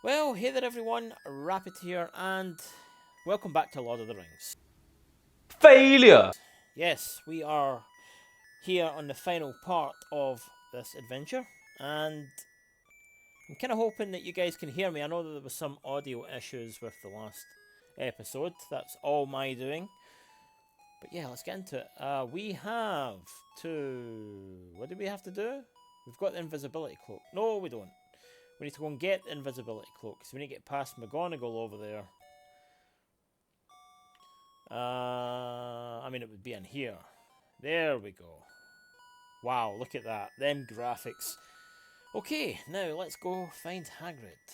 Well, hey there everyone, Rapid here, and welcome back to Lord of the Rings. Failure! Yes, we are here on the final part of this adventure, and I'm kind of hoping that you guys can hear me. I know that there was some audio issues with the last episode, that's all my doing. But yeah, let's get into it. We have to... What do we have to do? We've got the invisibility cloak. No, we don't. We need to go and get the invisibility cloak, so we need to get past McGonagall over there. I mean, it would be in here. There we go. Wow, look at that. Them graphics. Okay, now let's go find Hagrid.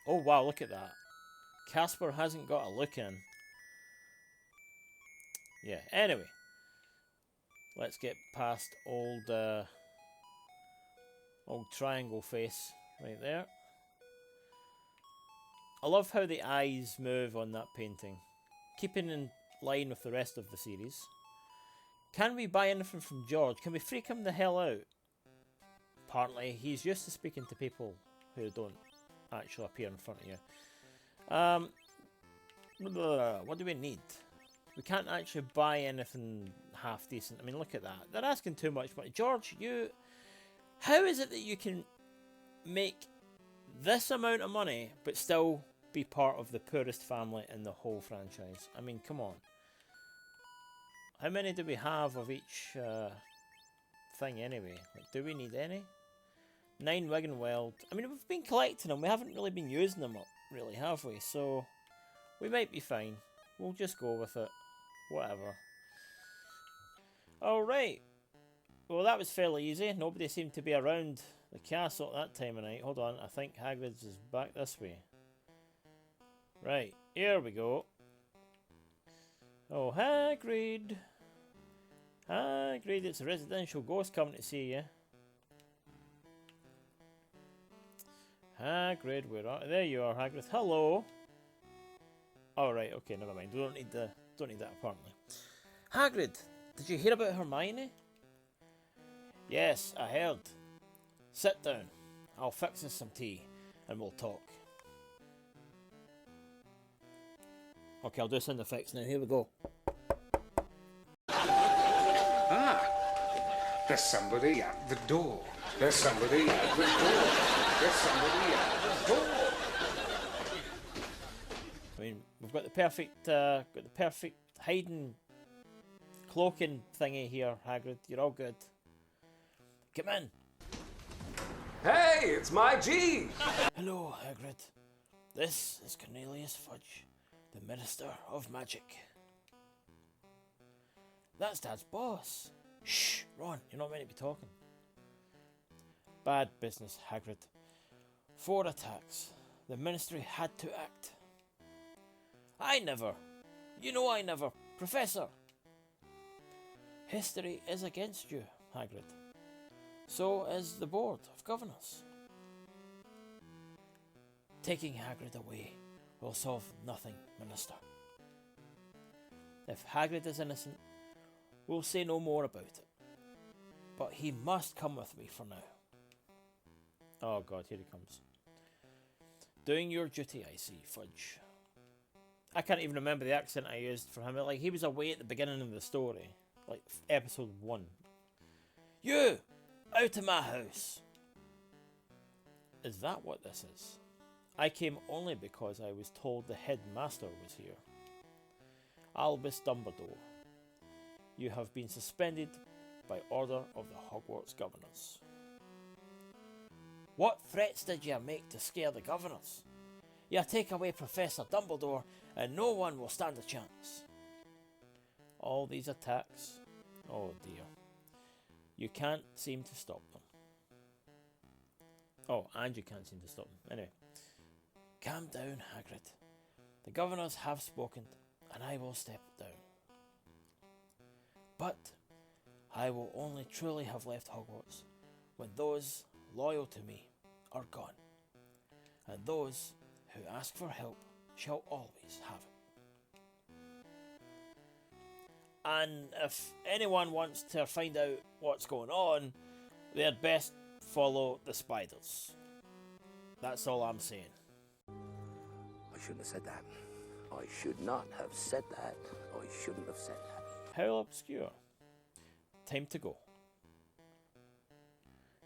Oh wow, look at that. Casper hasn't got a look in. Yeah, anyway. Let's get past old triangle face right there. I love how the eyes move on that painting. Keeping in line with the rest of the series. Can we buy anything from George? Can we freak him the hell out? Apparently, he's used to speaking to people who don't actually appear in front of you. What do we need? We can't actually buy anything half decent. I mean, look at that. They're asking too much money. George, how is it that you can make this amount of money but still be part of the poorest family in the whole franchise? I mean, come on. How many do we have of each thing anyway? Like, do we need any? 9 Wigan Weld. I mean, we've been collecting them. We haven't really been using them up, really, have we? So, we might be fine. We'll just go with it. Whatever. Alright. Well, that was fairly easy. Nobody seemed to be around the castle at that time of night. Hold on, I think Hagrid's is back this way. Right, here we go. Oh, Hagrid. Hagrid, it's a residential ghost coming to see you. Hagrid, where are... There you are, Hagrid. Hello. Alright, okay, never mind. We don't need that, apparently. Hagrid, did you hear about Hermione? Yes, I heard. Sit down. I'll fix us some tea, and we'll talk. Okay, I'll do sound effects now. Here we go. Ah, there's somebody at the door. There's somebody at the door. There's somebody at the door. I mean, we've got the perfect hiding, cloaking thingy here, Hagrid. You're all good. Come in. Hey, it's my G! Hello, Hagrid. This is Cornelius Fudge, the Minister of Magic. That's Dad's boss. Shh, Ron, you're not meant to be talking. Bad business, Hagrid. 4 attacks. The Ministry had to act. I never. Professor. History is against you, Hagrid. So is the Board of Governors. Taking Hagrid away will solve nothing, Minister. If Hagrid is innocent, we'll say no more about it. But he must come with me for now. Oh God, here he comes. Doing your duty, I see, Fudge. I can't even remember the accent I used for him. Like, he was away at the beginning of the story. Like, episode 1. You! Out of my house! Is that what this is? I came only because I was told the headmaster was here. Albus Dumbledore, you have been suspended by order of the Hogwarts governors. What threats did you make to scare the governors? You take away Professor Dumbledore and no one will stand a chance. All these attacks, oh dear. You can't seem to stop them. Oh, and you can't seem to stop them. Anyway. Calm down, Hagrid. The governors have spoken, and I will step down. But I will only truly have left Hogwarts when those loyal to me are gone, and those who ask for help shall always have it. And if anyone wants to find out what's going on, they'd best follow the spiders. That's all I'm saying. I shouldn't have said that. I should not have said that. I shouldn't have said that. How obscure. Time to go.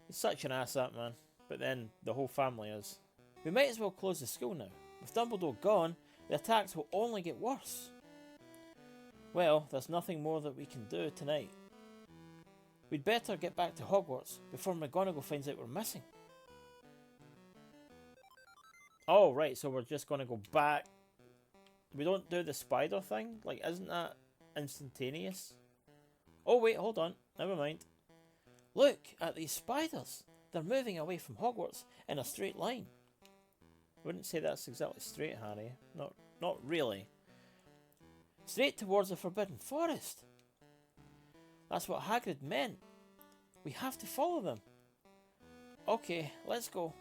He's such an ass, that man. But then the whole family is. We might as well close the school now. With Dumbledore gone, the attacks will only get worse. Well, there's nothing more that we can do tonight. We'd better get back to Hogwarts before McGonagall finds out we're missing. Oh, right, so we're just going to go back. We don't do the spider thing? Like, isn't that instantaneous? Oh, wait, hold on. Never mind. Look at these spiders. They're moving away from Hogwarts in a straight line. I wouldn't say that's exactly straight, Harry. Not really. Straight towards the Forbidden Forest. That's what Hagrid meant. We have to follow them. Okay, let's go.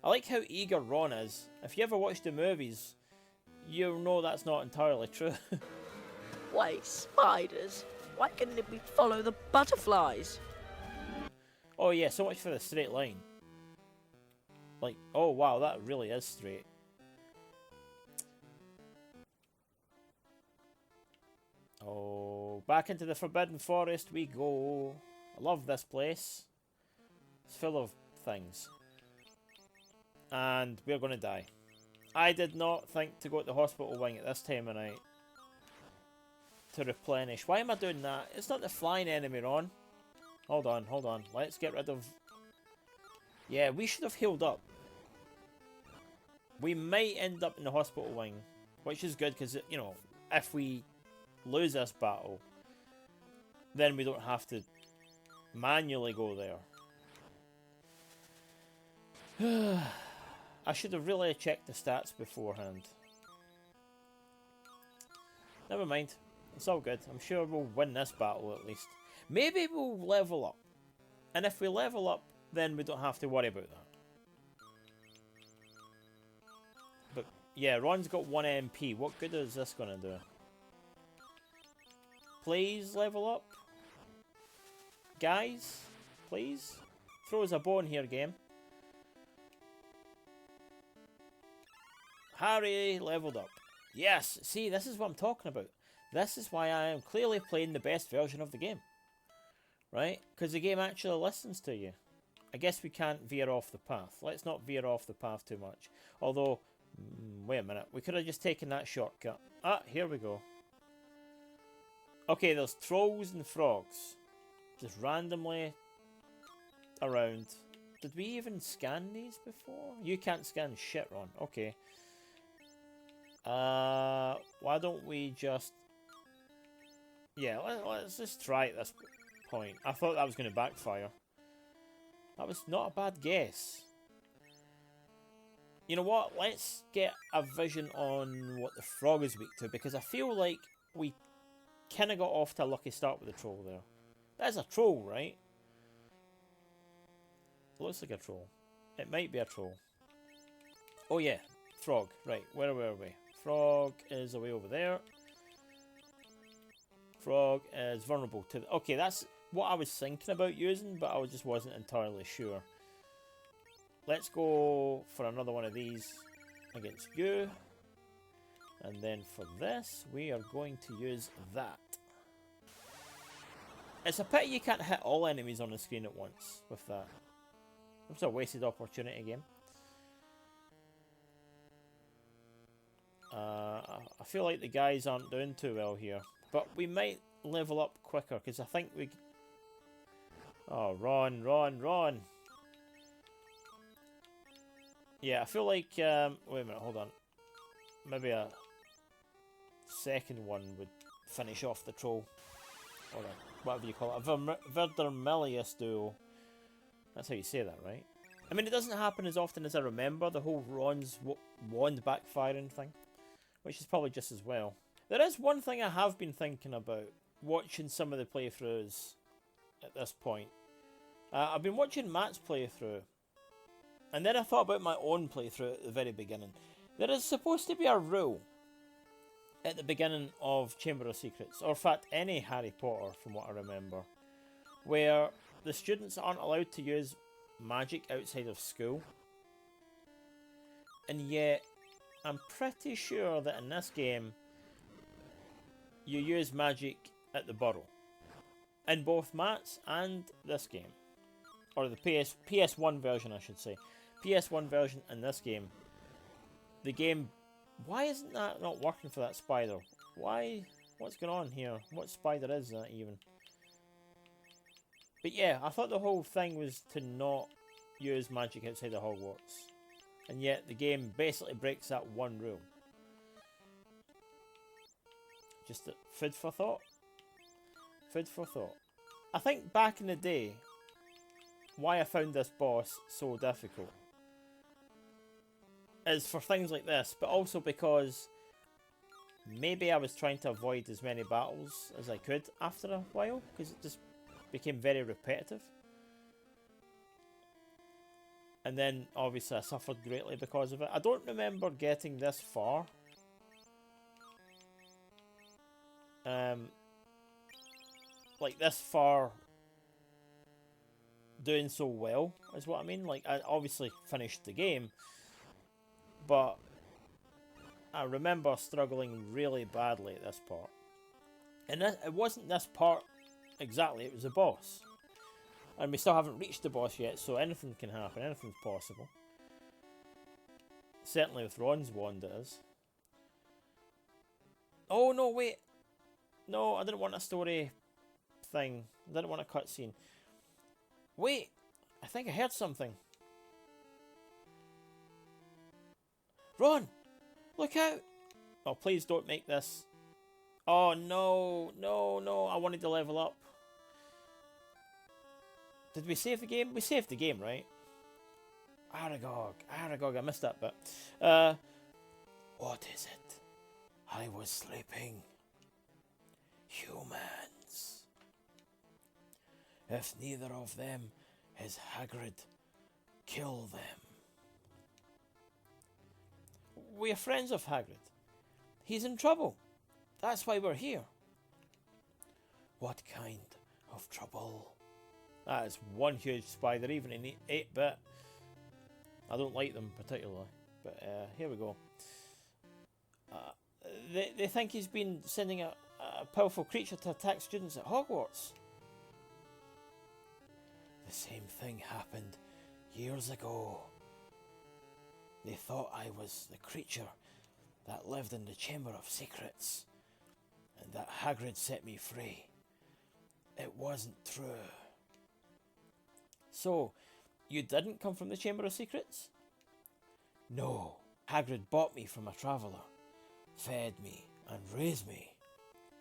I like how eager Ron is. If you ever watch the movies, you'll know that's not entirely true. Wait, spiders? Why couldn't we follow the butterflies? Oh yeah, so much for the straight line. Like, oh wow, that really is straight. Oh, back into the Forbidden Forest we go. I love this place. It's full of things. And we're going to die. I did not think to go to the hospital wing at this time of night. To replenish. Why am I doing that? It's not the flying enemy, Ron. Hold on, hold on. Let's get rid of... Yeah, we should have healed up. We might end up in the hospital wing. Which is good because, you know, if we lose this battle, then we don't have to manually go there. I should have really checked the stats beforehand. Never mind. It's all good. I'm sure we'll win this battle at least. Maybe we'll level up. And if we level up, then we don't have to worry about that. But yeah, Ron's got 1 MP. What good is this going to do? Please level up. Guys, please. Throw us a bone here, game. Harry leveled up. Yes, see, this is what I'm talking about. This is why I am clearly playing the best version of the game. Right? Because the game actually listens to you. I guess we can't veer off the path. Let's not veer off the path too much. Although, wait a minute. We could have just taken that shortcut. Ah, here we go. Okay, there's trolls and frogs. Just randomly around. Did we even scan these before? You can't scan shit, Ron. Okay. Why don't we just... Yeah, let's just try at this point. I thought that was going to backfire. That was not a bad guess. You know what? Let's get a vision on what the frog is weak to, because I feel like we kind of got off to a lucky start with the troll there. That's a troll, right? Looks like a troll. It might be a troll. Oh yeah, frog. Right, where were we? Frog is away over there. Frog is vulnerable to... Okay, that's what I was thinking about using, but I just wasn't entirely sure. Let's go for another one of these against you. And then for this, we are going to use that. It's a pity you can't hit all enemies on the screen at once with that. It's a wasted opportunity game. I feel like the guys aren't doing too well here. But we might level up quicker, because I think we... Oh, Ron. Yeah, I feel like... wait a minute, hold on. Maybe a second one would finish off the troll. Or whatever you call it. A Verdermilius duo. That's how you say that, right? I mean, it doesn't happen as often as I remember, the whole Ron's wand backfiring thing. Which is probably just as well. There is one thing I have been thinking about, watching some of the playthroughs at this point. I've been watching Matt's playthrough, and then I thought about my own playthrough at the very beginning. There is supposed to be a rule at the beginning of Chamber of Secrets, or in fact any Harry Potter from what I remember, where the students aren't allowed to use magic outside of school. And yet, I'm pretty sure that in this game, you use magic at the burrow. In both mats and this game. Or the PS1 version, I should say. PS1 version in this game. The game... Why isn't that not working for that spider? Why? What's going on here? What spider is that even? But yeah, I thought the whole thing was to not use magic outside of Hogwarts. And yet the game basically breaks that one rule. Just a food for thought. Food for thought. I think back in the day, why I found this boss so difficult is for things like this, but also because maybe I was trying to avoid as many battles as I could after a while, because it just became very repetitive. And then obviously I suffered greatly because of it. I don't remember getting this far. Like this far doing so well is what I mean. Like I obviously finished the game, but I remember struggling really badly at this part. And it wasn't this part exactly, it was a boss. And we still haven't reached the boss yet, so anything can happen, anything's possible. Certainly with Ron's wand it is. Oh no, wait! No, I didn't want a story thing. I didn't want a cutscene. Wait! I think I heard something. Ron! Look out! Oh, please don't make this. Oh no, no, no, I wanted to level up. Did we save the game? We saved the game, right? Aragog, I missed that bit. What is it? I was sleeping. Humans. If neither of them is Hagrid, kill them. We're friends of Hagrid. He's in trouble. That's why we're here. What kind of trouble? That is one huge spider, even in 8-bit. I don't like them particularly, but here we go. They think he's been sending a powerful creature to attack students at Hogwarts. The same thing happened years ago. They thought I was the creature that lived in the Chamber of Secrets, and that Hagrid set me free. It wasn't true. So, you didn't come from the Chamber of Secrets? No. Hagrid bought me from a traveller, fed me and raised me.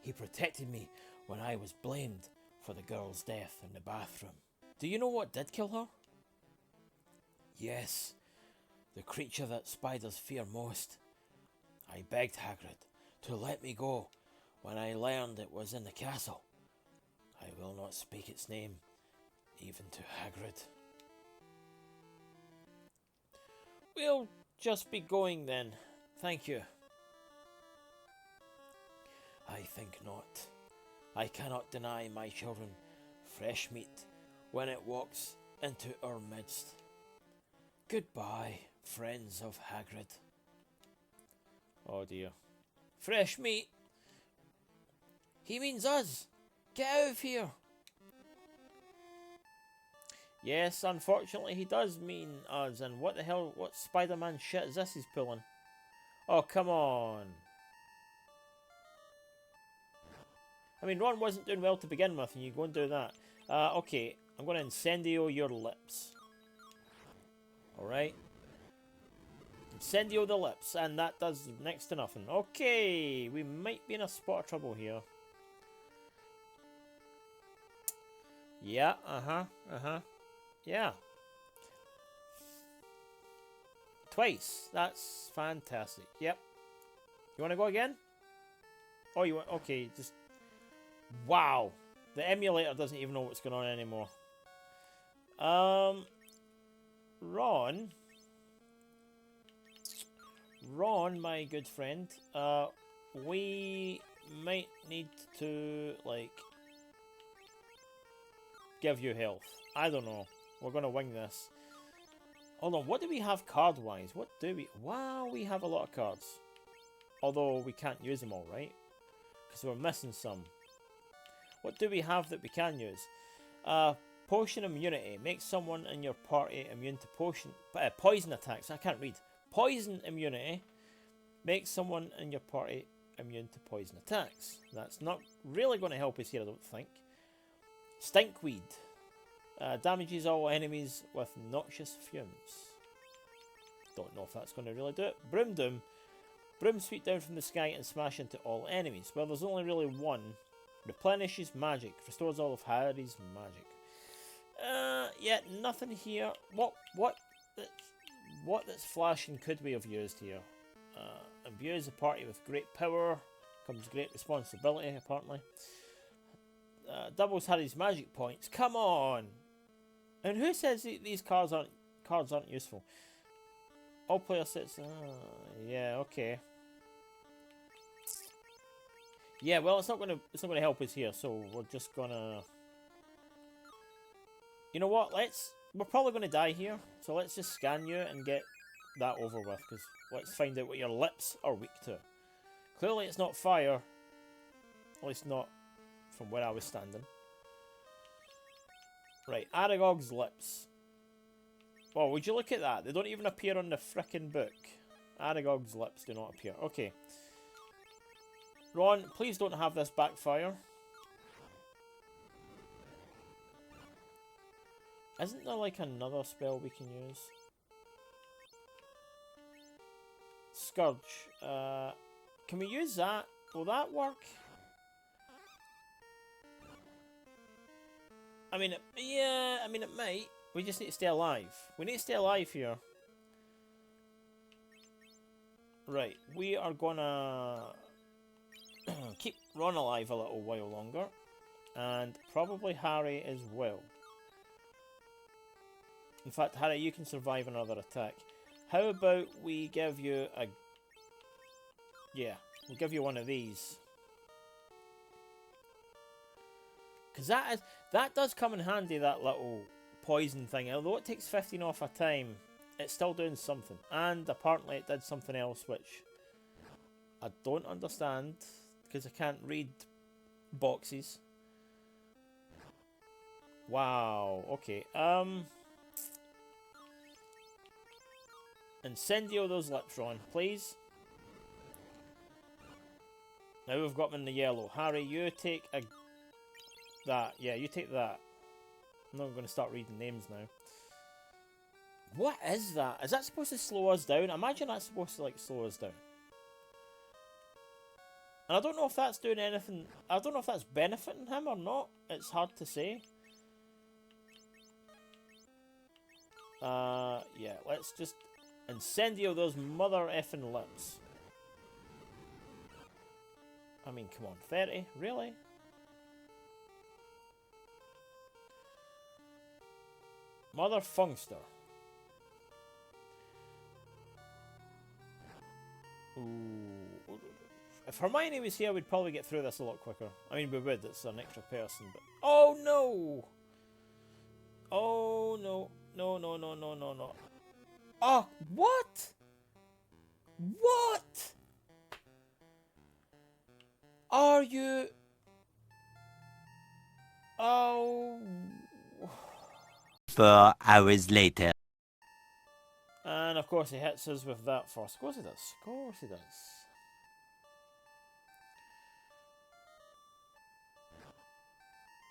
He protected me when I was blamed for the girl's death in the bathroom. Do you know what did kill her? Yes, the creature that spiders fear most. I begged Hagrid to let me go when I learned it was in the castle. I will not speak its name, even to Hagrid. We'll just be going then. Thank you. I think not. I cannot deny my children fresh meat when it walks into our midst. Goodbye, friends of Hagrid. Oh dear. Fresh meat? He means us. Get out of here. Yes, unfortunately he does mean us, and what the hell, what Spider-Man shit is this he's pulling? Oh, come on. I mean, Ron wasn't doing well to begin with, and you go and do that. Okay, I'm going to incendio your lips. Alright. Incendio the lips, and that does next to nothing. Okay, we might be in a spot of trouble here. Yeah, yeah. Twice. That's fantastic. Yep. You want to go again? Oh, you want... Okay, just... Wow. The emulator doesn't even know what's going on anymore. Ron, my good friend, we might need to, like, give you health. I don't know. We're going to wing this. Hold on, what do we have card-wise? What do we... Wow, we have a lot of cards. Although we can't use them all, right? Because we're missing some. What do we have that we can use? Potion immunity. Makes someone in your party immune to poison attacks. I can't read. Poison immunity. Makes someone in your party immune to poison attacks. That's not really going to help us here, I don't think. Stinkweed. Damages all enemies with noxious fumes. Don't know if that's going to really do it. Broomdoom. Broom sweep down from the sky and smash into all enemies. Well, there's only really one. Replenishes magic. Restores all of Harry's magic. Yeah, nothing here. What that's flashing could we have used here? Imbues a party with great power. Comes great responsibility, apparently. Doubles Harry's magic points. Come on! And who says these cards aren't useful? All player sets. Yeah, okay. Yeah, well, it's not gonna help us here, so we're just gonna. You know what? We're probably gonna die here, so let's just scan you and get that over with. Because let's find out what your lips are weak to. Clearly, it's not fire. At least not from where I was standing. Right, Aragog's lips. Oh, would you look at that? They don't even appear on the frickin' book. Aragog's lips do not appear. Okay. Ron, please don't have this backfire. Isn't there like another spell we can use? Scourge. Can we use that? Will that work? I mean, yeah, I mean it might. We just need to stay alive. We need to stay alive here. Right, we are gonna keep Ron alive a little while longer. And probably Harry as well. In fact, Harry, you can survive another attack. How about we give you a... Yeah, we'll give you one of these. Because that does come in handy, that little poison thing. Although it takes 15 off a time, it's still doing something. And apparently it did something else, which I don't understand. Because I can't read boxes. Wow, okay. Incendio those lips, Ron, please. Now we've got them in the yellow. Harry, you take that. Yeah, you take that. I'm not going to start reading names now. What is that? Is that supposed to slow us down? Imagine that's supposed to, like, slow us down. And I don't know if that's doing anything... I don't know if that's benefiting him or not. It's hard to say. Yeah, let's just... Incendio those mother effing lips. I mean, come on, 30? Really? Mother Funkster. Ooh. If Hermione was here, we'd probably get through this a lot quicker. I mean, we would, it's an extra person, but... Oh, no! Oh, no. No, no, no, no, no, no. Oh, what? What? Are you... Oh... 4 hours later. And of course he hits us with that first. Of course he does. Of course he does.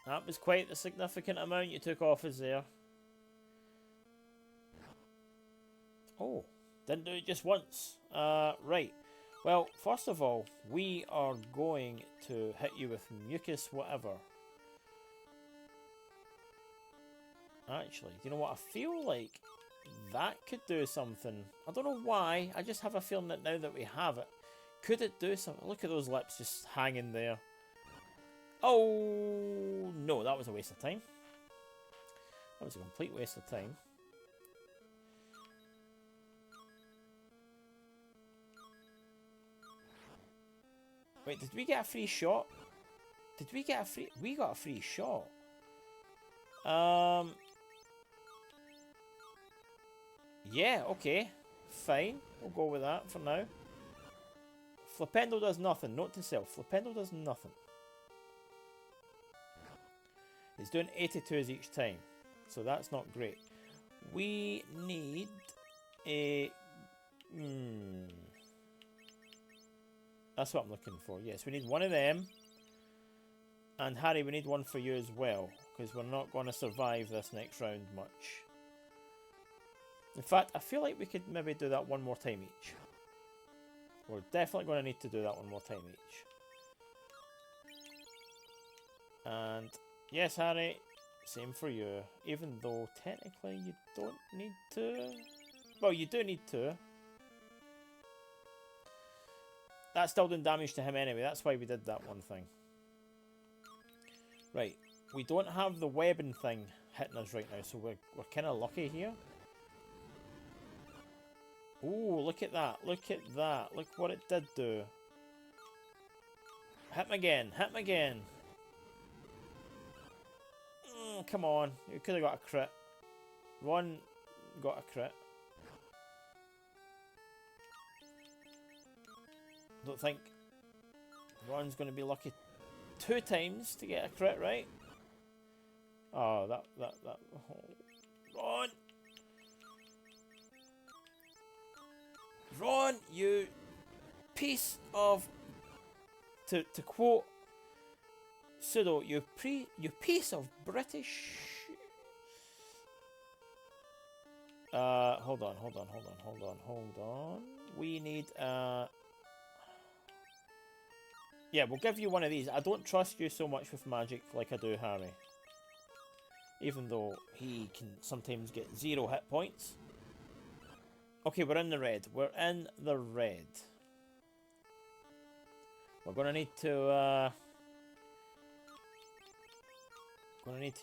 That was quite the significant amount you took off us there. Oh, didn't do it just once. Right. Well, first of all, we are going to hit you with mucus whatever. Actually, do you know what? I feel like that could do something. I don't know why. I just have a feeling that now that we have it, could it do something? Look at those lips just hanging there. Oh, no, that was a waste of time. That was a complete waste of time. Wait, did we get a free shot? Did we get a free... We got a free shot. Yeah, okay. Fine. We'll go with that for now. Flipendo does nothing. Note to self. Flipendo does nothing. He's doing 82s each time. So that's not great. We need a... That's what I'm looking for. Yes, we need one of them. And Harry, we need one for you as well. Because we're not going to survive this next round much. In fact, I feel like we could maybe do that one more time each. We're definitely going to need to do that one more time each. And yes, Harry, same for you. Even though technically you don't need to. Well, you do need to. That's still doing damage to him anyway. That's why we did that one thing. Right. We don't have the webbing thing hitting us right now, so we're kind of lucky here. Ooh, look at that. Look at that. Look what it did do. Hit him again. Hit him again. Come on. You could have got a crit. Ron got a crit. Don't think Ron's going to be lucky 2 times to get a crit, right? Oh, that. Oh. Ron! Ron, you piece of... To quote Pseudo, you piece of British... Hold on. We need, Yeah, we'll give you one of these. I don't trust you so much with magic like I do Harry. Even though he can sometimes get 0 hit points. Okay, we're in the red. We're in the red. We're gonna need to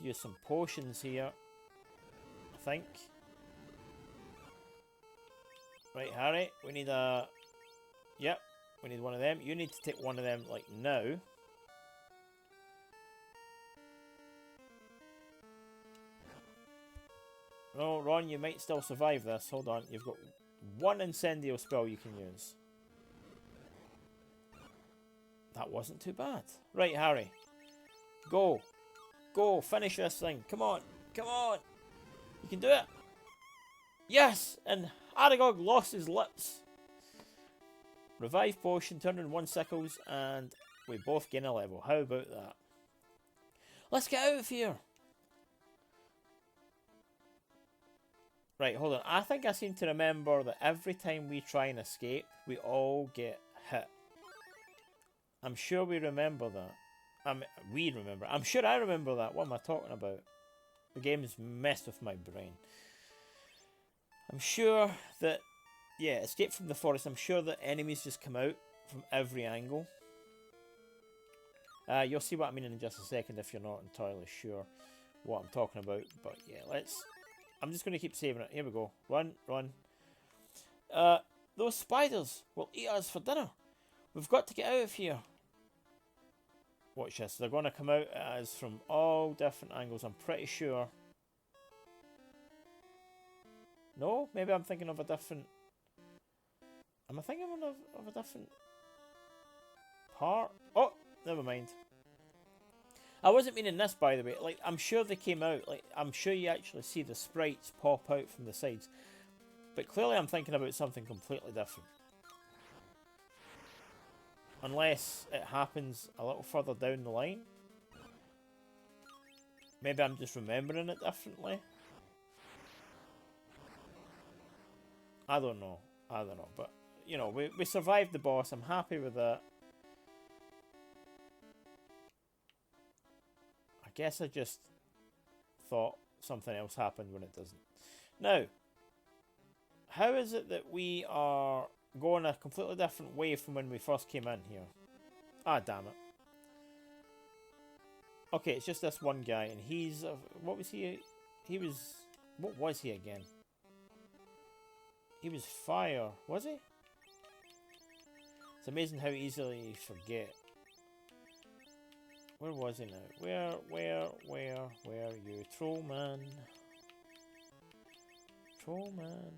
use some potions here, I think. Right, Harry, we need a... Yep, we need one of them. You need to take one of them, like, now. No, Ron, you might still survive this. Hold on, you've got 1 Incendio spell you can use. That wasn't too bad. Right, Harry. Go. Go, finish this thing. Come on. Come on. You can do it. Yes! And Aragog lost his lips. Revive potion, 201 sickles, and we both gain a level. How about that? Let's get out of here. Right, hold on. I think I seem to remember that every time we try and escape, we all get hit. I'm sure we remember that. We remember. I'm sure I remember that. What am I talking about? The game's messed with my brain. I'm sure that... Yeah, escape from the forest. I'm sure that enemies just come out from every angle. You'll see what I mean in just a second if you're not entirely sure what I'm talking about. But yeah, let's... I'm just going to keep saving it. Here we go. Run, run. Those spiders will eat us for dinner. We've got to get out of here. Watch this. They're going to come out at us from all different angles. I'm pretty sure. No? Maybe I'm thinking of a different... Am I thinking of a different part? Oh, never mind. I wasn't meaning this, by the way. Like, I'm sure they came out. Like, I'm sure you actually see the sprites pop out from the sides. But clearly I'm thinking about something completely different. Unless it happens a little further down the line. Maybe I'm just remembering it differently. I don't know. But, you know, we survived the boss. I'm happy with that. I guess I just thought something else happened when it doesn't. Now, how is it that we are going a completely different way from when we first came in here? Ah, damn it. Okay, it's just this one guy, and he's... what was he? He was... What was he again? He was fire, was he? It's amazing how easily you forget. Where was he now? Where are you? Trollman. Trollman.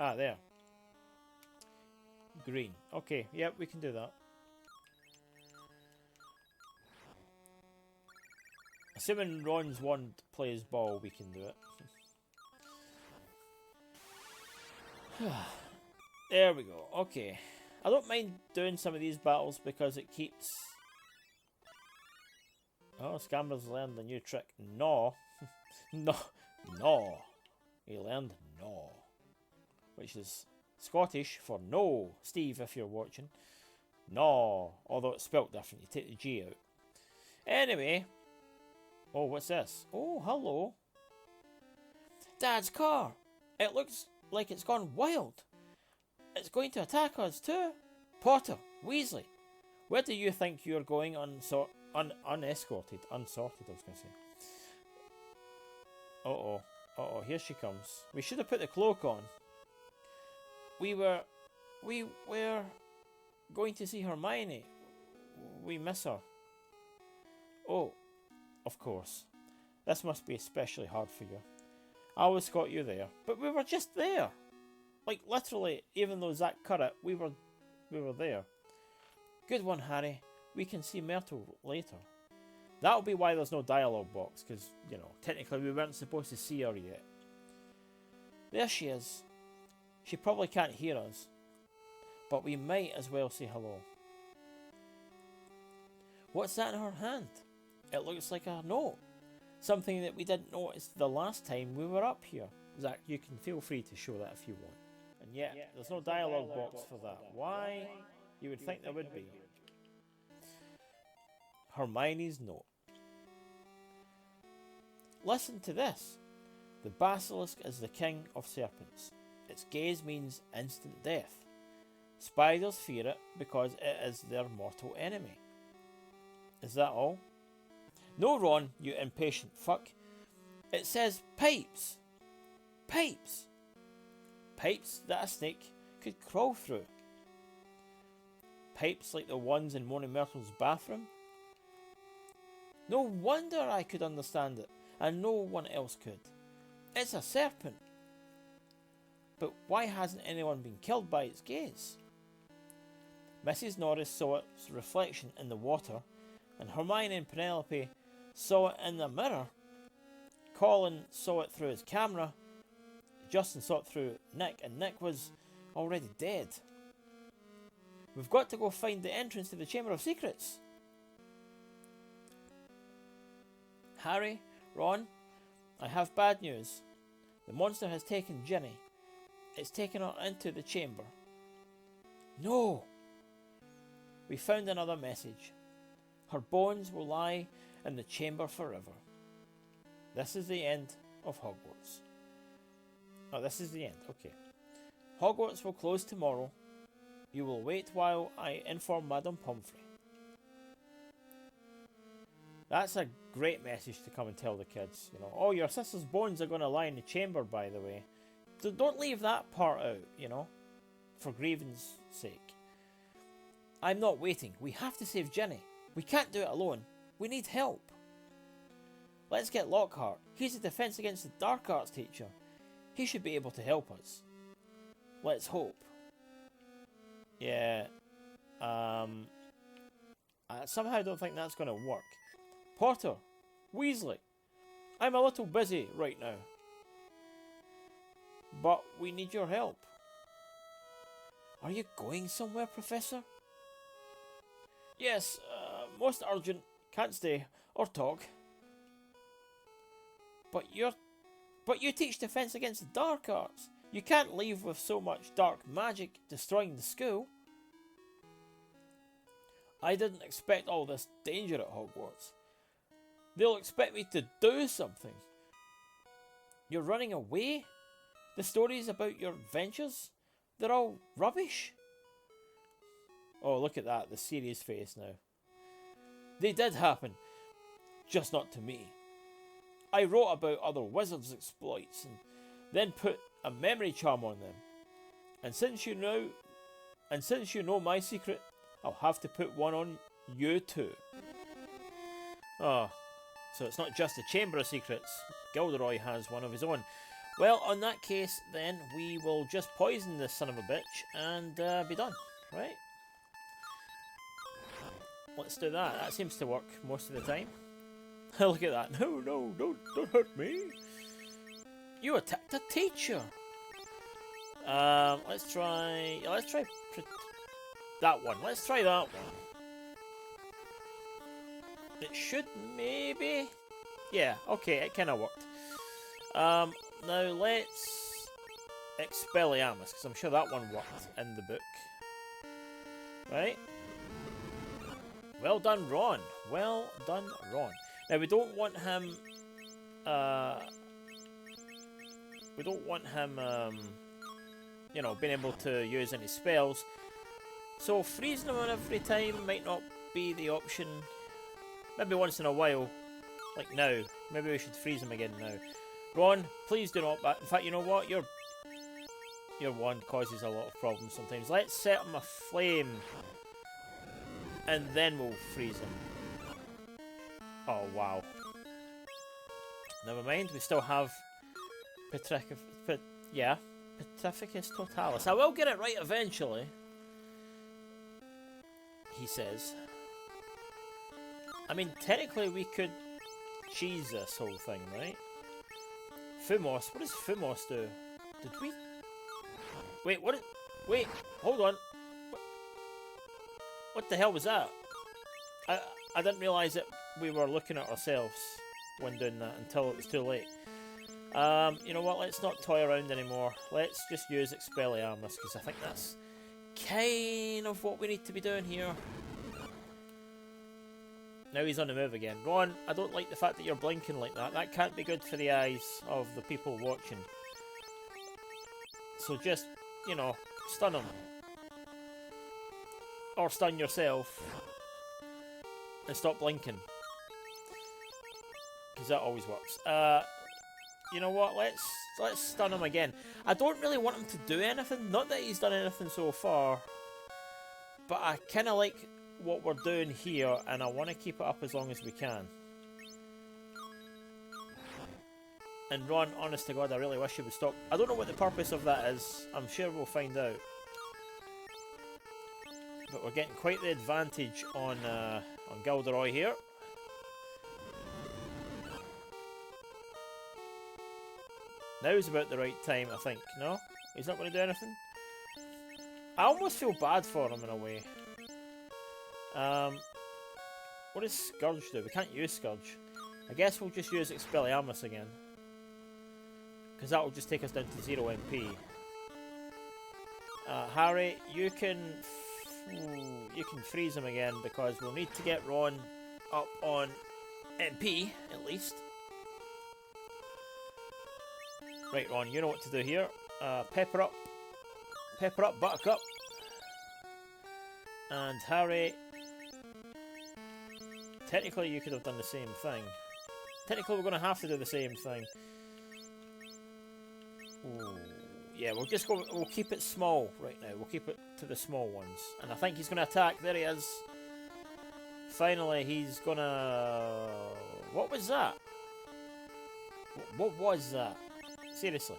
Ah, there. Green. Okay, yep, we can do that. Assuming Ron's wand plays ball, we can do it. There we go. Okay. I don't mind doing some of these battles because it keeps... Oh, Scamber's learned a new trick. No. No. No. He learned no. Which is Scottish for no. Steve, if you're watching. No. Although it's spelt different. You take the G out. Anyway. Oh, what's this? Oh, hello. Dad's car. It looks like it's gone wild. It's going to attack us too. Potter, Weasley, where do you think you're going unescorted? Unsorted, I was going to say. Uh-oh. Uh-oh, here she comes. We should have put the cloak on. We were going to see Hermione. We miss her. Oh, of course. This must be especially hard for you. I always got you there, but we were just there. Like literally, even though Zack cut it, we were there. Good one, Harry. We can see Myrtle later. That'll be why there's no dialogue box, because, you know, technically we weren't supposed to see her yet. There she is. She probably can't hear us, but we might as well say hello. What's that in her hand? It looks like a note. Something that we didn't notice the last time we were up here. Zack, you can feel free to show that if you want. And yet, there's no dialogue box for that. Why? You would think there would be. Hermione's note. Listen to this. The basilisk is the king of serpents. Its gaze means instant death. Spiders fear it because it is their mortal enemy. Is that all? No, Ron, you impatient fuck. It says pipes. Pipes. Pipes that a snake could crawl through. Pipes like the ones in Moaning Myrtle's bathroom. No wonder I could understand it, and no one else could. It's a serpent. But why hasn't anyone been killed by its gaze? Mrs. Norris saw its reflection in the water, and Hermione and Penelope saw it in the mirror. Colin saw it through his camera. Justin saw it through Nick, and Nick was already dead. We've got to go find the entrance to the Chamber of Secrets. Harry, Ron, I have bad news. The monster has taken Ginny. It's taken her into the chamber. No! We found another message. Her bones will lie in the chamber forever. This is the end of Hogwarts. Oh, this is the end. Okay. Hogwarts will close tomorrow. You will wait while I inform Madame Pomfrey. That's a great message to come and tell the kids. You know, oh, your sister's bones are going to lie in the chamber, by the way. So don't leave that part out, you know, for grievance sake. I'm not waiting. We have to save Ginny. We can't do it alone. We need help. Let's get Lockhart. He's a Defense Against the Dark Arts teacher. He should be able to help us. Let's hope. Yeah. I somehow don't think that's going to work. Potter, Weasley, I'm a little busy right now. But we need your help. Are you going somewhere, Professor? Yes, most urgent. Can't stay or talk. But you teach Defense Against the Dark Arts. You can't leave with so much dark magic destroying the school. I didn't expect all this danger at Hogwarts. They'll expect me to do something. You're running away? The stories about your adventures? They're all rubbish? Oh, look at that, the serious face now. They did happen, just not to me. I wrote about other wizards' exploits and then put a memory charm on them. And since you know my secret, I'll have to put one on you too. Oh, so it's not just the Chamber of Secrets. Gilderoy has one of his own. Well, on that case, then, we will just poison this son of a bitch and be done, right? Let's do that. That seems to work most of the time. Look at that. No, no, don't hurt me. You attacked a teacher. Let's try that one. Let's try that one. It should maybe... Yeah, okay, it kind of worked. Now let's Expelliarmus, because I'm sure that one worked in the book. Right? Well done, Ron. Well done, Ron. Now we don't want him... you know, being able to use any spells. So freezing him every time might not be the option. Maybe once in a while. Like now. Maybe we should freeze him again now. Ron, please do not back. In fact, you know what? Your wand causes a lot of problems sometimes. Let's set him aflame. And then we'll freeze him. Oh, wow. Never mind, we still have Petrificus Totalis. I will get it right eventually. He says. I mean, technically we could cheese this whole thing, right? Fumos. What does Fumos do? Did we... Wait, what? Wait, hold on. What the hell was that? I didn't realise that we were looking at ourselves when doing that until it was too late. You know what? Let's not toy around anymore. Let's just use Expelliarmus, because I think that's kind of what we need to be doing here. Now he's on the move again. Ron, I don't like the fact that you're blinking like that. That can't be good for the eyes of the people watching. So just, you know, stun him. Or stun yourself. And stop blinking. Because that always works. You know what? Let's stun him again. I don't really want him to do anything. Not that he's done anything so far. But I kind of like what we're doing here, and I want to keep it up as long as we can. And Ron, honest to God, I really wish you would stop. I don't know what the purpose of that is. I'm sure we'll find out. But we're getting quite the advantage on Gilderoy here. Now's about the right time, I think. No? He's not going to do anything? I almost feel bad for him in a way. What does Scourge do? We can't use Scourge. I guess we'll just use Expelliarmus again. Because that will just take us down to 0 MP. Harry, you can freeze him again, because we'll need to get Ron up on MP, at least. Right, Ron, you know what to do here. Pepper up, Buttercup. And Harry, technically you could have done the same thing. Technically we're going to have to do the same thing. Ooh, yeah, we'll keep it small right now. We'll keep it to the small ones. And I think he's going to attack. There he is. Finally, he's going to... What was that? What was that? Seriously.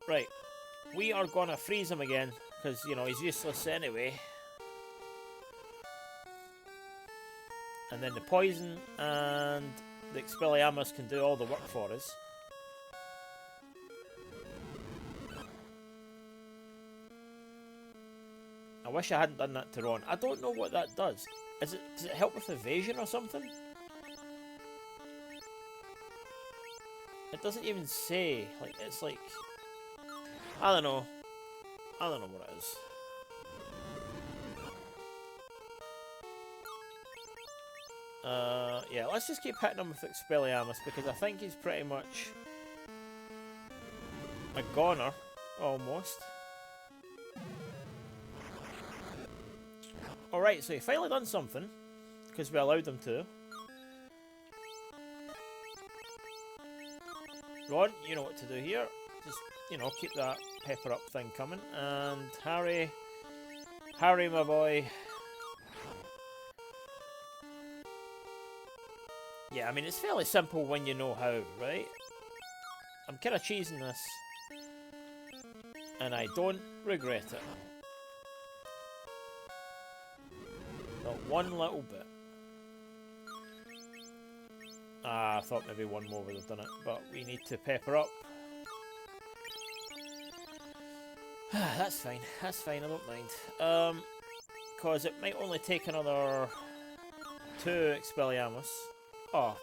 Right. We are going to freeze him again, because, you know, he's useless anyway. And then the poison and the Expelliarmus can do all the work for us. I wish I hadn't done that to Ron. I don't know what that does. Does it help with evasion or something? It doesn't even say. Like, it's like... I don't know. I don't know what it is. Yeah, let's just keep hitting him with Expelliarmus, because I think he's pretty much a goner, almost. Alright, so he finally done something, because we allowed him to. Ron, you know what to do here. Just, you know, keep that pepper up thing coming. And Harry, my boy. Yeah, I mean, it's fairly simple when you know how, right? I'm kind of cheesing this, and I don't regret it. Not one little bit. I thought maybe one more would have done it, but we need to pepper up. That's fine, I don't mind. Because it might only take another 2 Expelliarmus. Oh.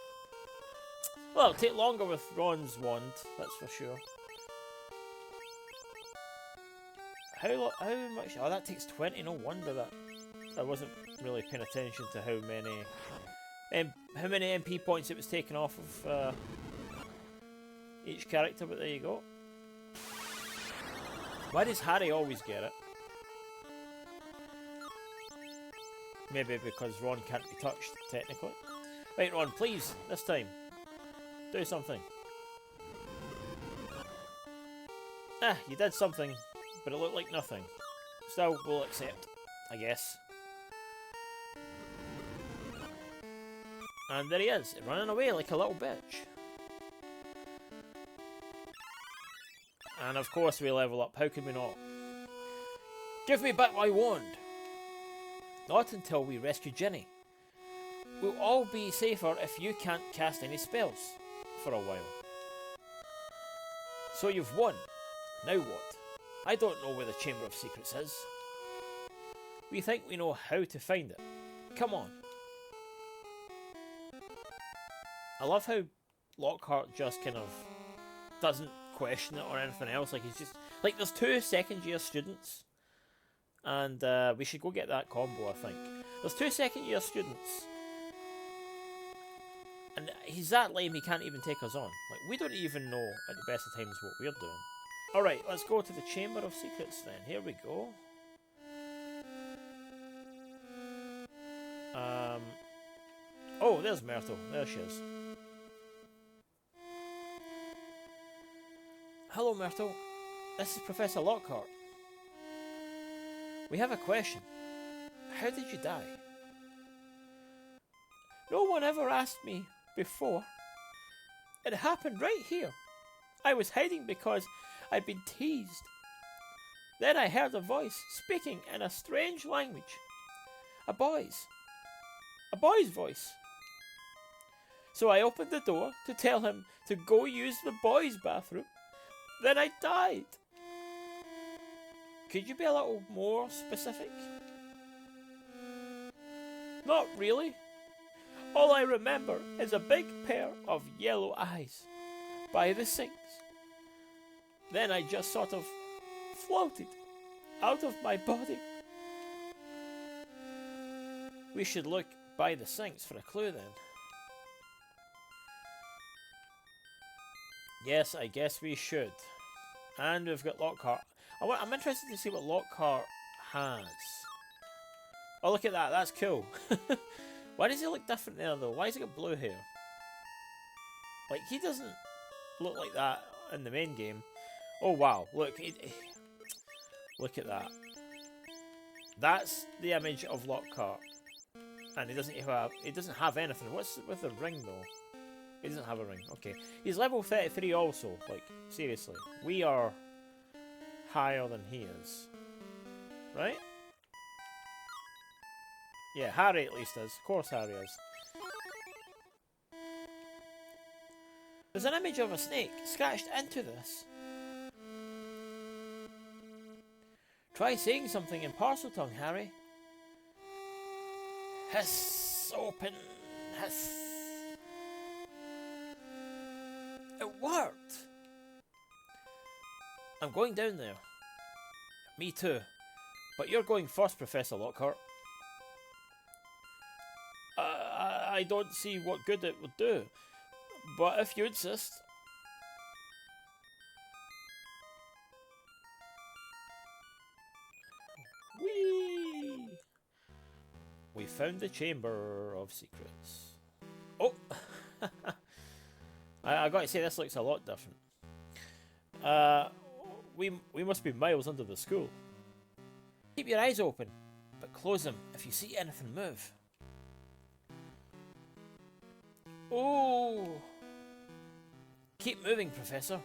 Well, it'll take longer with Ron's wand, that's for sure. How much? Oh, that takes 20, no wonder that. I wasn't really paying attention to how many MP points it was taken off of each character, but there you go. Why does Harry always get it? Maybe because Ron can't be touched, technically. Right, Ron, please, this time. Do something. Ah, you did something, but it looked like nothing. Still, we'll accept, I guess. And there he is, running away like a little bitch. And of course we level up, how could we not? Give me back my wand! Not until we rescue Ginny. We'll all be safer if you can't cast any spells for a while. So you've won. Now what? I don't know where the Chamber of Secrets is. We think we know how to find it. Come on. I love how Lockhart just kind of doesn't question it or anything else. Like, he's just like, there's 2 second-year students, and we should go get that combo. I think there's 2 second-year students, and he's that lame he can't even take us on. Like, we don't even know at the best of times what we're doing. All right, let's go to the Chamber of Secrets then. Here we go. Oh, there's Myrtle. There she is. Hello, Myrtle. This is Professor Lockhart. We have a question. How did you die? No one ever asked me before. It happened right here. I was hiding because I'd been teased. Then I heard a voice speaking in a strange language. A boy's voice. So I opened the door to tell him to go use the boys' bathroom. Then I died. Could you be a little more specific? Not really. All I remember is a big pair of yellow eyes by the sinks. Then I just sort of floated out of my body. We should look by the sinks for a clue then. Yes, I guess we should. And we've got Lockhart. I'm interested to see what Lockhart has. Oh, look at that. That's cool. Why does he look different there, though? Why has he got blue hair? Like, he doesn't look like that in the main game. Oh, wow. Look. Look at that. That's the image of Lockhart. And he doesn't have anything. What's with the ring, though? He doesn't have a ring. Okay. He's level 33 also. Like, seriously. We are higher than he is. Right? Yeah, Harry at least is. Of course Harry is. There's an image of a snake scratched into this. Try saying something in Parseltongue, Harry. Hiss, open, hiss. It worked! I'm going down there. Me too. But you're going first, Professor Lockhart. I don't see what good it would do. But if you insist... Whee! We found the Chamber of Secrets. Oh! I gotta say, this looks a lot different. We must be miles under the school. Keep your eyes open, but close them if you see anything move. Oh! Keep moving, Professor.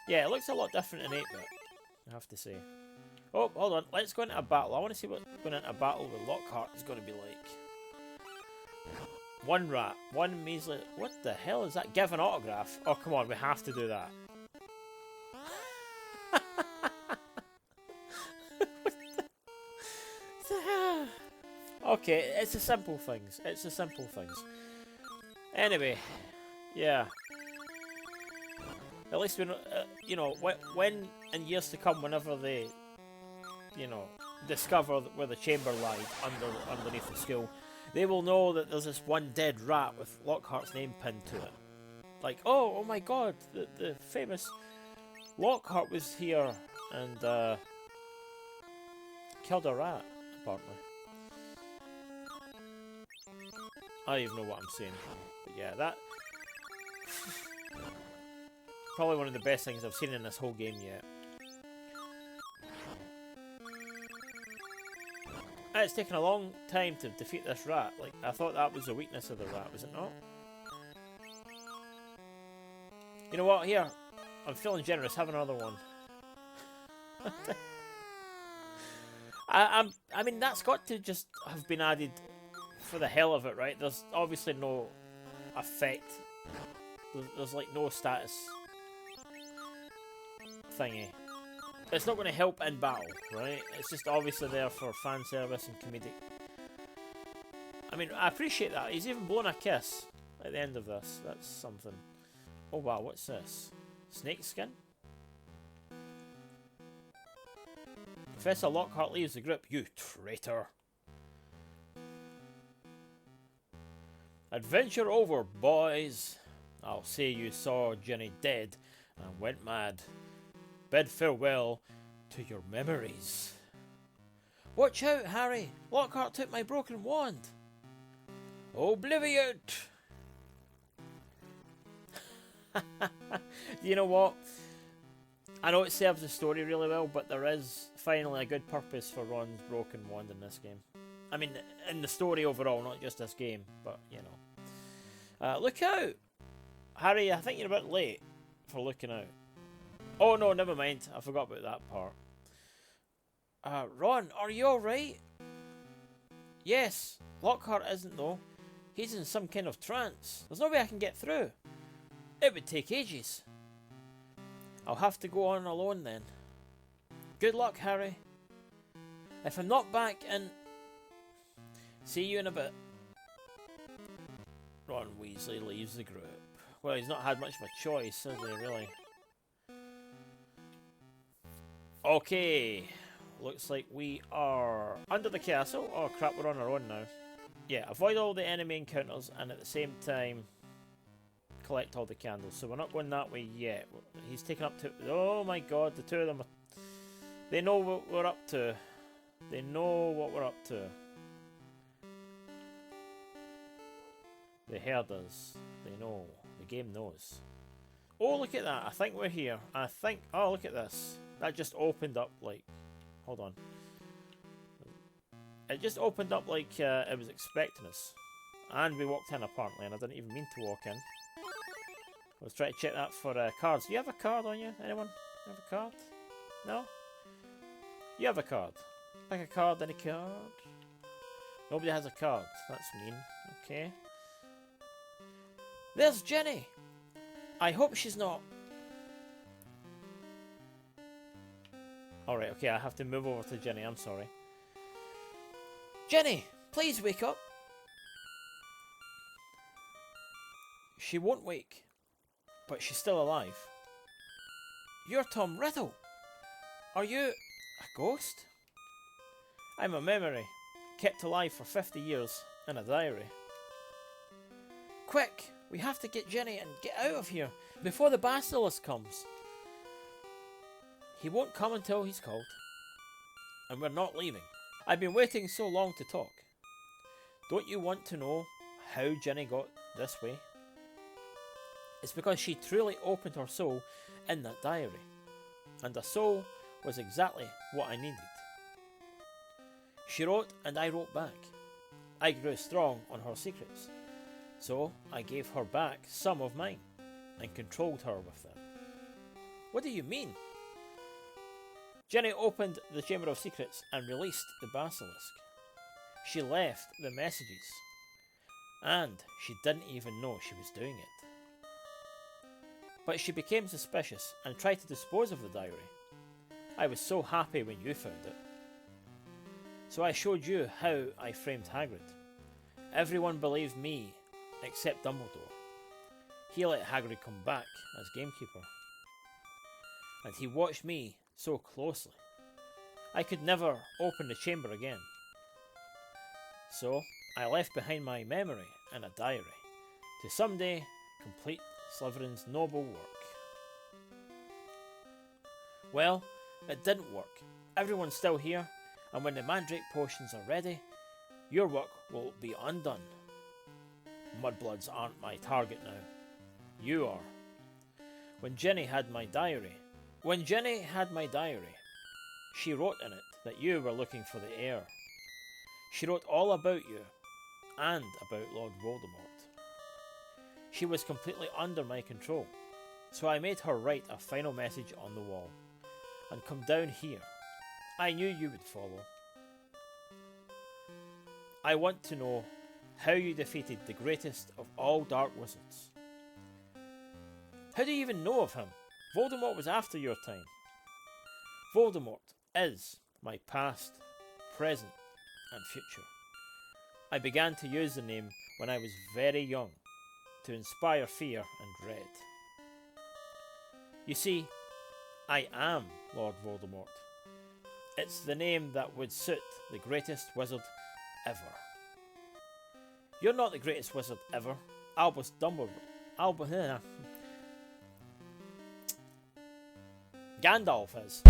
Yeah, it looks a lot different in 8-bit, I have to say. Oh, hold on. Let's go into a battle. I want to see what going into a battle with Lockhart is going to be like. One rat, one measly... What the hell is that? Give an autograph? Oh, come on. We have to do that. Okay, it's the simple things. It's the simple things. Anyway, yeah. At least we know, you know, when in years to come, whenever they, you know, discover where the chamber lies underneath the school, they will know that there's this one dead rat with Lockhart's name pinned to it. Like, oh my God, the famous Lockhart was here and killed a rat, apparently. I don't even know what I'm saying, but yeah, that probably one of the best things I've seen in this whole game yet. It's taken a long time to defeat this rat. Like, I thought that was the weakness of the rat, was it not? You know what? Here, I'm feeling generous. Have another one. I mean, that's got to just have been added for the hell of it, right? There's obviously no effect. There's like no status thingy. It's not going to help in battle, right? It's just obviously there for fan service and comedic. I mean, I appreciate that. He's even blown a kiss at the end of this. That's something. Oh wow, what's this? Snake skin? Professor Lockhart leaves the group. You traitor. Adventure over, boys. I'll say you saw Jenny dead and went mad. Bid farewell to your memories. Watch out, Harry. Lockhart took my broken wand. Oblivion. You know what? I know it serves the story really well, but there is finally a good purpose for Ron's broken wand in this game. I mean, in the story overall, not just this game, but, you know. Look out! Harry, I think you're a bit late for looking out. Oh no, never mind. I forgot about that part. Ron, are you alright? Yes. Lockhart isn't though. He's in some kind of trance. There's no way I can get through. It would take ages. I'll have to go on alone then. Good luck, Harry. If I'm not back in... See you in a bit. Ron Weasley leaves the group. Well, he's not had much of a choice, has he, really? Okay. Looks like we are under the castle. Oh crap, we're on our own now. Yeah, avoid all the enemy encounters and at the same time collect all the candles. So we're not going that way yet. He's taken up to... Oh my god, the two of them are... They know what we're up to. They know what we're up to. They heard us. They know. The game knows. Oh, look at that. I think we're here. I think... Oh, look at this. That just opened up like... Hold on. It just opened up like it was expecting us. And we walked in apparently, and I didn't even mean to walk in. I was trying to check that for cards. Do you have a card on you? Anyone? You have a card? No? You have a card. Pick a card, any card. Nobody has a card. That's mean. Okay. There's Jenny! I hope she's not... Alright, okay, I have to move over to Jenny, I'm sorry. Jenny! Please wake up! She won't wake, but she's still alive. You're Tom Riddle! Are you a ghost? I'm a memory, kept alive for 50 years in a diary. Quick! We have to get Jenny and get out of here before the basilisk comes. He won't come until he's called. And we're not leaving. I've been waiting so long to talk. Don't you want to know how Jenny got this way? It's because she truly opened her soul in that diary. And the soul was exactly what I needed. She wrote and I wrote back. I grew strong on her secrets. So I gave her back some of mine and controlled her with them. What do you mean? Jenny opened the Chamber of Secrets and released the basilisk. She left the messages. And she didn't even know she was doing it. But she became suspicious and tried to dispose of the diary. I was so happy when you found it. So I showed you how I framed Hagrid. Everyone believed me, except Dumbledore. He let Hagrid come back as gamekeeper. And he watched me so closely. I could never open the chamber again. So I left behind my memory and a diary to someday complete Slytherin's noble work. Well, it didn't work. Everyone's still here, and when the Mandrake potions are ready, your work will be undone. Mudbloods aren't my target now. You are. When Jenny had my diary, she wrote in it that you were looking for the heir. She wrote all about you, and about Lord Voldemort. She was completely under my control, so I made her write a final message on the wall, and come down here. I knew you would follow. I want to know how you defeated the greatest of all dark wizards. How do you even know of him? Voldemort was after your time. Voldemort is my past, present, and future. I began to use the name when I was very young, to inspire fear and dread. You see, I am Lord Voldemort. It's the name that would suit the greatest wizard ever. You're not the greatest wizard ever. Albus Dumbledore. Gandalf is.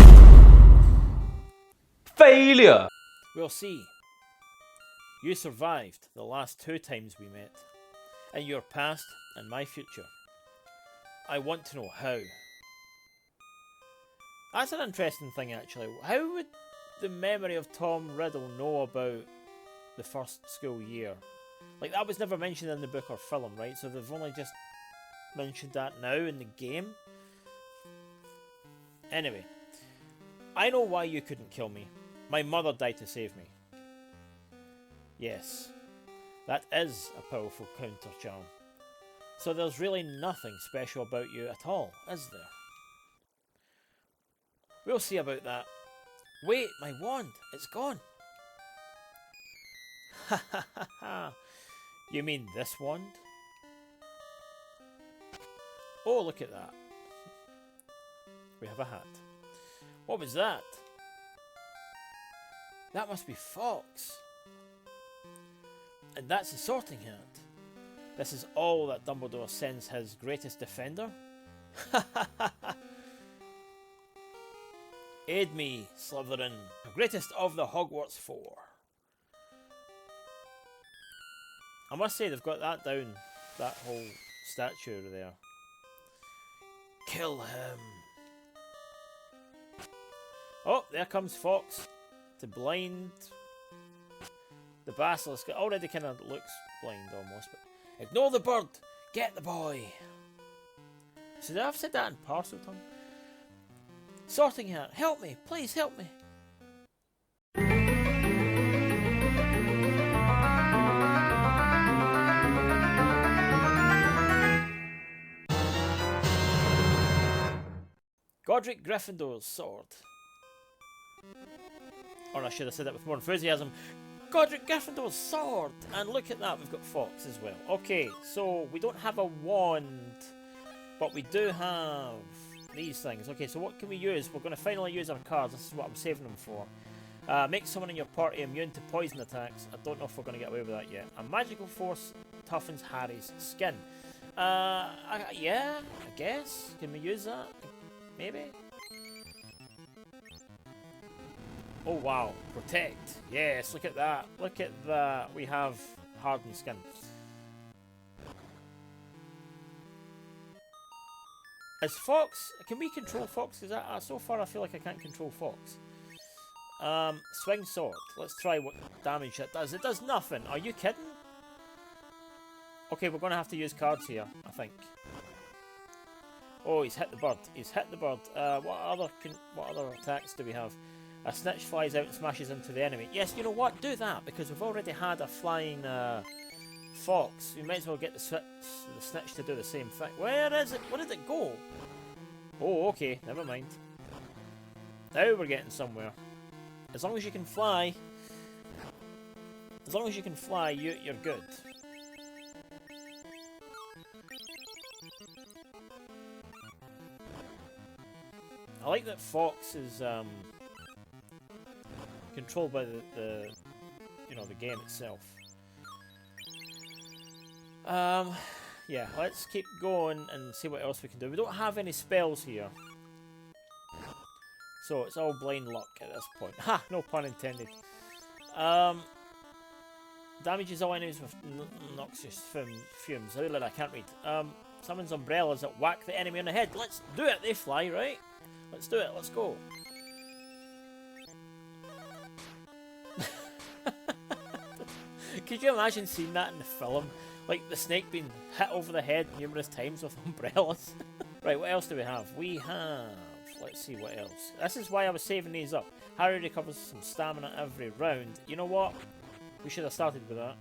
Failure! We'll see. You survived the last 2 times we met, in your past and my future. I want to know how. That's an interesting thing, actually. How would the memory of Tom Riddle know about the first school year? Like, that was never mentioned in the book or film, right? So they've only just mentioned that now in the game. Anyway, I know why you couldn't kill me. My mother died to save me. Yes, that is a powerful counter charm. So there's really nothing special about you at all, is there? We'll see about that. Wait, my wand, it's gone. Ha ha ha ha. You mean this wand? Oh, look at that. We have a hat. What was that? That must be Fox. And that's the sorting hat. This is all that Dumbledore sends his greatest defender? Aid me, Slytherin, greatest of the Hogwarts 4. I must say they've got that down, that whole statue there. Kill him. Oh, there comes Fox to blind the basilisk. It already kind of looks blind almost, but ignore the bird, get the boy. So I've said that in parcel tongue. Sorting hat, help me, please help me. Godric Gryffindor's sword. Or I should have said that with more enthusiasm. Godric Gryffindor's sword! And look at that, we've got Fox as well. Okay, so we don't have a wand, but we do have these things. Okay, so what can we use? We're going to finally use our cards. This is what I'm saving them for. Make someone in your party immune to poison attacks. I don't know if we're going to get away with that yet. A magical force toughens Harry's skin. Yeah, I guess. Can we use that? Maybe? Oh wow, protect. Yes, look at that. Look at that. We have hardened skin. Is Fox... Can we control Fox? Because so far I feel like I can't control Fox. Swing sword. Let's try what damage it does. It does nothing. Are you kidding? Okay, we're going to have to use cards here, I think. Oh, he's hit the bird. He's hit the bird. What other attacks do we have? A snitch flies out and smashes into the enemy. Yes, you know what? Do that, because we've already had a flying fox. We might as well get the snitch to do the same thing. Where is it? Where did it go? Oh, okay. Never mind. Now we're getting somewhere. As long as you can fly. As long as you can fly, you're good. I like that Fox is controlled by the you know, the game itself. Yeah, let's keep going and see what else we can do. We don't have any spells here, so it's all blind luck at this point. Ha! No pun intended. Damages all enemies with noxious fumes. I can't read. Summons umbrellas that whack the enemy on the head. Let's do it. They fly, right? Let's do it. Let's go. Could you imagine seeing that in the film? Like the snake being hit over the head numerous times with umbrellas. Right, what else do we have? We have... Let's see what else. This is why I was saving these up. Harry recovers some stamina every round. You know what? We should have started with that.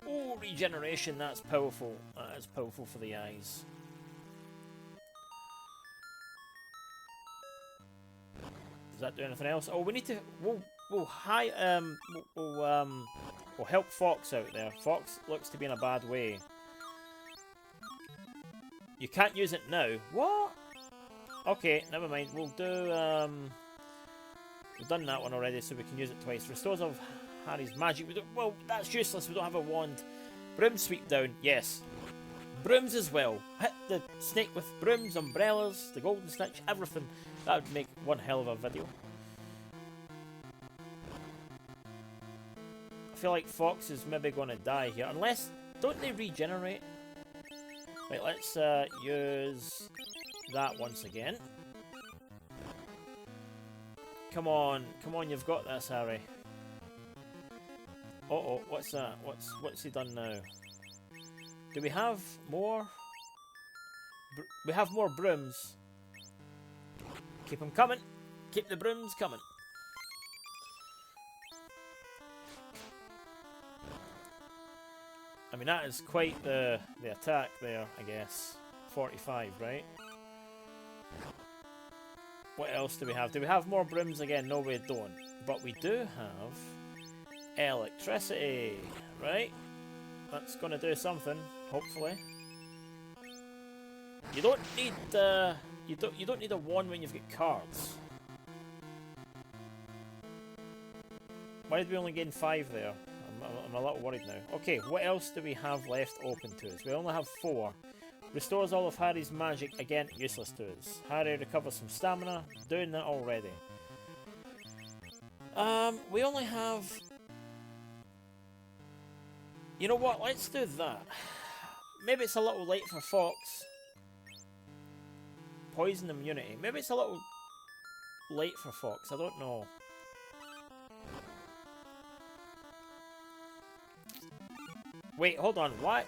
Oh, regeneration. That's powerful. That is powerful for the eyes. Does that do anything else? Oh, we need to... We'll help Fox out there. Fox looks to be in a bad way. You can't use it now. What? Okay, never mind. We'll do... We've done that one already, so we can use it twice. Restores of Harry's magic. Well, that's useless. We don't have a wand. Broom sweep down. Yes. Brooms as well. Hit the snake with brooms, umbrellas, the golden snitch, everything. That would make one hell of a video. I feel like Fox is maybe going to die here. Unless... Don't they regenerate? Right, let's use that once again. Come on, you've got this, Harry. Uh-oh, what's that? What's he done now? Do we have more? We have more brooms. Keep them coming. Keep the brooms coming. I mean, that is quite the attack there, I guess. 45, right? What else do we have? Do we have more brooms again? No, we don't. But we do have electricity, right? That's going to do something, hopefully. You don't need you don't need a wand when you've got cards. Why did we only gain 5 there? I'm a little worried now. Okay, what else do we have left open to us? We only have 4. Restores all of Harry's magic. Again, useless to us. Harry recovers some stamina. Doing that already. We only have... You know what? Let's do that. Maybe it's a little late for Fox. Poison immunity. Maybe it's a little late for Fox. I don't know. Wait, hold on. What?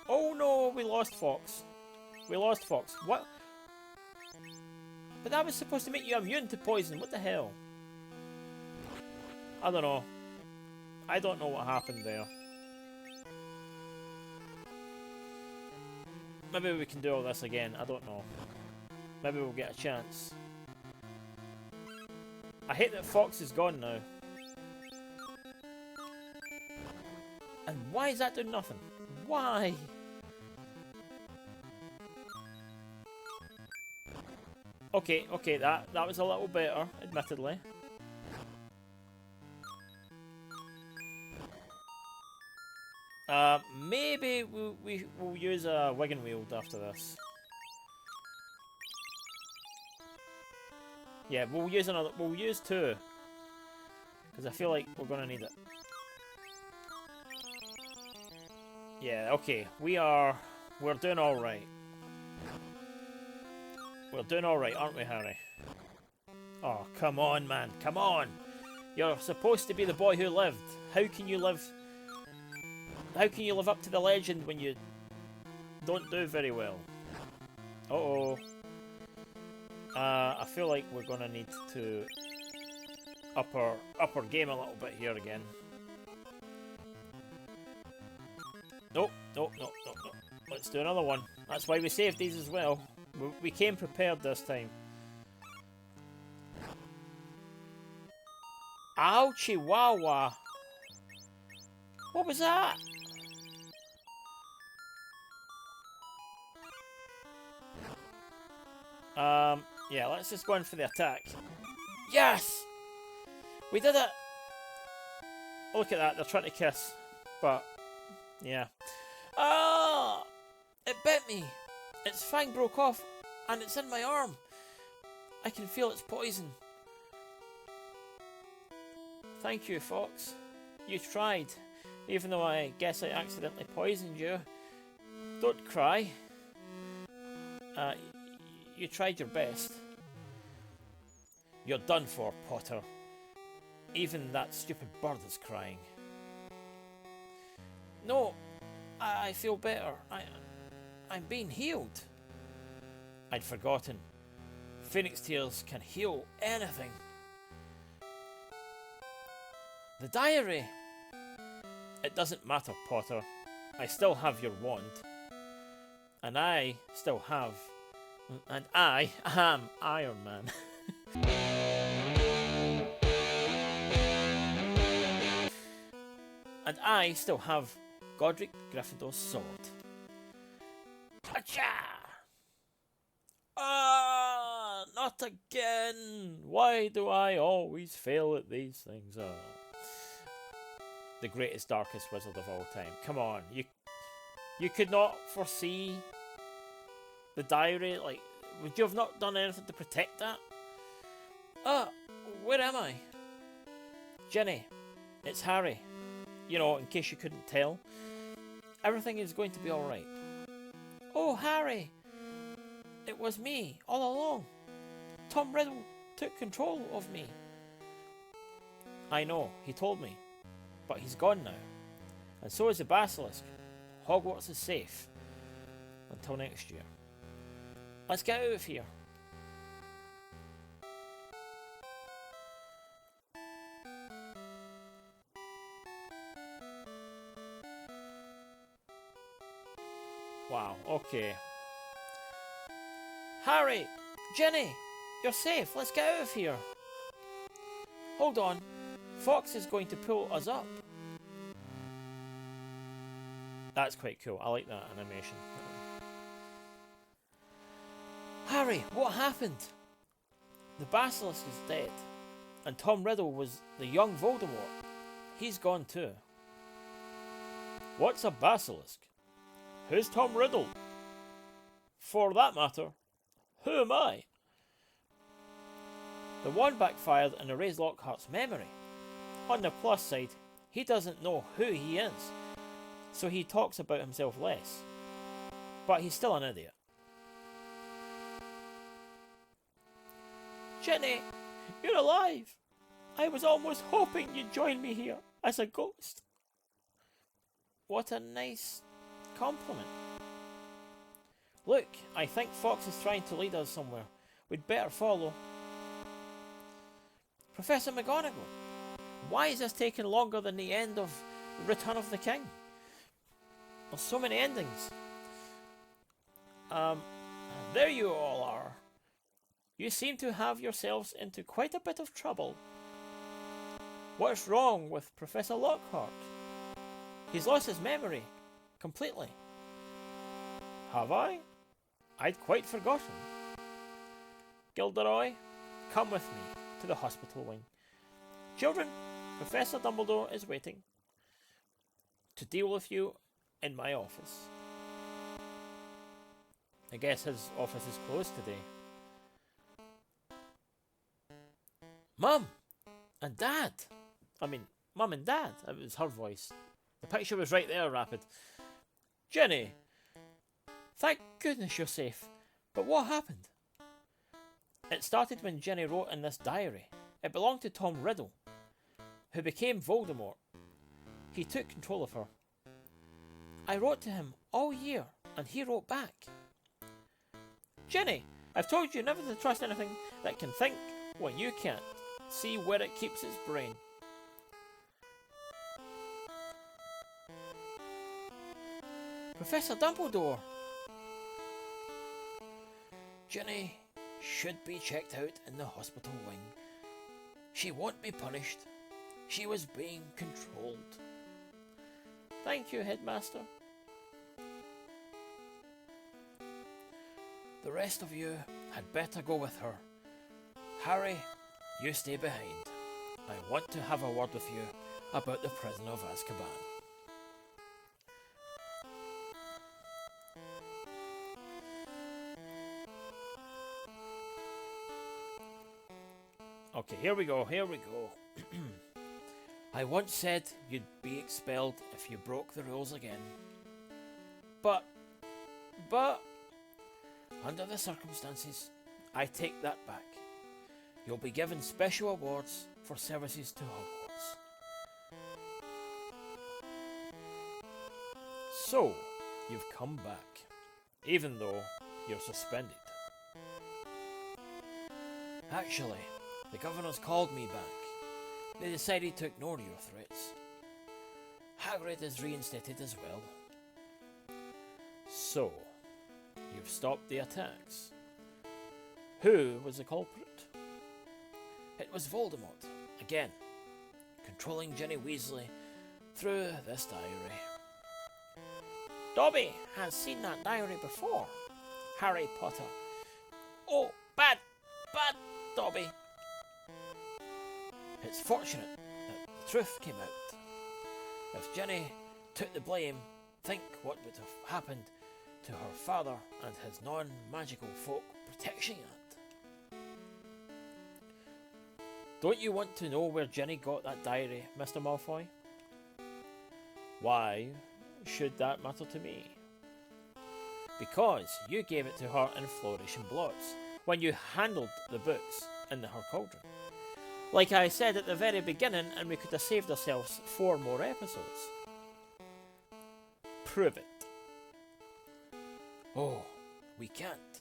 Oh no, we lost Fox. We lost Fox. What? But that was supposed to make you immune to poison. What the hell? I don't know. I don't know what happened there. Maybe we can do all this again. I don't know. Maybe we'll get a chance. I hate that Fox is gone now. And why is that doing nothing? Why? Okay, that was a little better, admittedly. Maybe we'll use a wagon wheel after this. Yeah, we'll use another. We'll use 2 because I feel like we're gonna need it. Yeah, okay. We're doing all right. We're doing all right, aren't we, Harry? Oh, come on, man, come on! You're supposed to be the boy who lived. How can you live? How can you live up to the legend when you don't do very well. Uh-oh. I feel like we're gonna need to up our game a little bit here again. Nope, nope, nope, nope, nope. Let's do another one. That's why we saved these as well. We came prepared this time. Ouchie wawa. What was that? Yeah, let's just go in for the attack. Yes! We did it! Look at that, they're trying to kiss. But, yeah. Ah! It bit me! Its fang broke off, and it's in my arm. I can feel its poison. Thank you, Fox. You tried, even though I guess I accidentally poisoned you. Don't cry. You tried your best. You're done for, Potter. Even that stupid bird is crying. No, I feel better. I'm being healed. I'd forgotten. Phoenix Tears can heal anything. The diary! It doesn't matter, Potter. I still have your wand. And I still have... And I am Iron Man. And I still have Godric Gryffindor's sword. Gotcha! Ah, not again! Why do I always fail at these things? The greatest, darkest wizard of all time. Come on, you could not foresee the diary? Like, would you have not done anything to protect that? Where am I? Ginny, it's Harry. You know, in case you couldn't tell. Everything is going to be alright. Oh, Harry! It was me, all along. Tom Riddle took control of me. I know, he told me. But he's gone now. And so is the Basilisk. Hogwarts is safe. Until next year. Let's get out of here. Wow, okay. Harry! Ginny! You're safe, let's get out of here. Hold on. Fox is going to pull us up. That's quite cool. I like that animation. Harry, what happened? The Basilisk is dead. And Tom Riddle was the young Voldemort. He's gone too. What's a Basilisk? Who's Tom Riddle? For that matter, who am I? The wand backfired and erased Lockhart's memory. On the plus side, he doesn't know who he is, so he talks about himself less. But he's still an idiot. Ginny, you're alive! I was almost hoping you'd join me here as a ghost. What a nice compliment. Look, I think Fox is trying to lead us somewhere. We'd better follow. Professor McGonagall, why is this taking longer than the end of Return of the King? There's so many endings. There you all are. You seem to have yourselves into quite a bit of trouble. What's wrong with Professor Lockhart? He's lost his memory. Completely. Have I? I'd quite forgotten. Gilderoy, come with me to the hospital wing. Children, Professor Dumbledore is waiting to deal with you in my office. I guess his office is closed today. Mum and Dad. I mean, Mum and Dad. It was her voice. The picture was right there, Rapid. Jenny, thank goodness you're safe. But what happened? It started when Jenny wrote in this diary. It belonged to Tom Riddle, who became Voldemort. He took control of her. I wrote to him all year, and he wrote back. Jenny, I've told you never to trust anything that can think when you can't see where it keeps its brain. Professor Dumbledore! Jenny should be checked out in the hospital wing. She won't be punished. She was being controlled. Thank you, Headmaster. The rest of you had better go with her. Harry, you stay behind. I want to have a word with you about the prisoner of Azkaban. Okay, here we go. I once said you'd be expelled if you broke the rules again. But, under the circumstances, I take that back. You'll be given special awards for services to Hogwarts. So, you've come back, even though you're suspended. Actually, the governors called me back. They decided to ignore your threats. Hagrid is reinstated as well. So, you've stopped the attacks. Who was the culprit? It was Voldemort, again, controlling Ginny Weasley through this diary. Dobby has seen that diary before. Harry Potter. Oh, bad Dobby. It's fortunate that the truth came out. If Ginny took the blame, think what would have happened to her father and his non-magical folk protecting it. Don't you want to know where Ginny got that diary, Mr. Malfoy? Why should that matter to me? Because you gave it to her in Flourish and Blots when you handled the books in her cauldron. Like I said at the very beginning, and we could have saved ourselves 4 more episodes. Prove it. Oh, we can't.